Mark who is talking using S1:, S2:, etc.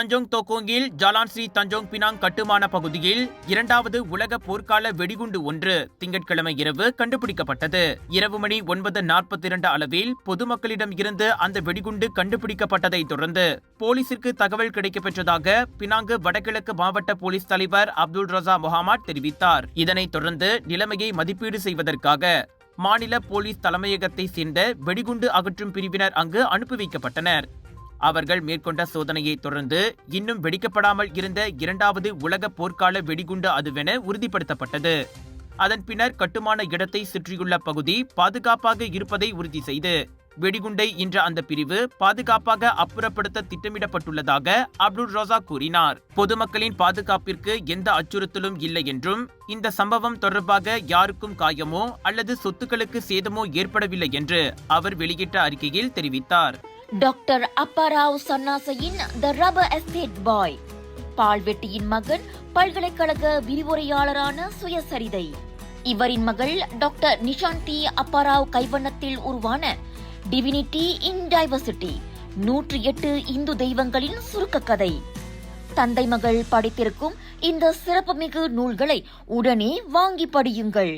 S1: Tanjong தோக்கோங்கில் Jalan Sri Tanjong Pinang கட்டுமான பகுதியில் 2வது உலக போர்க்கால வெடிகுண்டு ஒன்று திங்கட்கிழமை இரவு கண்டுபிடிக்கப்பட்டது. இரவு மணி 9:42 அளவில் பொதுமக்களிடம் இருந்து அந்த வெடிகுண்டு கண்டுபிடிக்கப்பட்டதை தொடர்ந்து போலீசிற்கு தகவல் கிடைக்கப்பெற்றதாக பினாங்கு வடகிழக்கு மாவட்ட போலீஸ் தலைவர் அப்துல் ரசா முஹம்மட் தெரிவித்தார். இதனைத் தொடர்ந்து நிலைமையை மதிப்பீடு செய்வதற்காக மாநில போலீஸ் தலைமையகத்தை சேர்ந்த வெடிகுண்டு அகற்றும் பிரிவினர் அங்கு அனுப்பி வைக்கப்பட்டனர். அவர்கள் மேற்கொண்ட சோதனையை தொடர்ந்து இன்னும் வெடிக்கப்படாமல் இருந்த 2வது உலக போர்க்கால வெடிகுண்டு அதுவென உறுதிப்படுத்தப்பட்டது. அதன் பின்னர் கட்டுமான இடத்தை சுற்றியுள்ள பகுதி பாதுகாப்பாக இருப்பதை உறுதி செய்து வெடிகுண்டை இன்று அந்த பிரிவு பாதுகாப்பாக அப்புறப்படுத்த திட்டமிடப்பட்டுள்ளதாக அப்துல் ரசா கூறினார். பொதுமக்களின் பாதுகாப்பிற்கு எந்த அச்சுறுத்தலும் இல்லை என்றும் இந்த சம்பவம் தொடர்பாக யாருக்கும் காயமோ அல்லது சொத்துக்களுக்கு சேதமோ ஏற்படவில்லை என்று அவர் வெளியிட்ட அறிக்கையில் தெரிவித்தார்.
S2: டாக்டர் அப்பாராவ் சன்னாசையின் த ரப்பர் எஸ்டேட் பாய், பால்வெட்டியின் மகன், பல்கலைக்கழக விரிவுரையாளரான சுயசரிதை. இவரின் மகள் டாக்டர் நிஷாந்தி அப்பாராவ் கைவண்ணத்தில் உருவான டிவினிட்டி இன் டைவர்சிட்டி 108 இந்து தெய்வங்களின் சுருக்க கதை. தந்தை மகள் படித்திருக்கும் இந்த சிறப்புமிகு நூல்களை உடனே வாங்கி படியுங்கள்.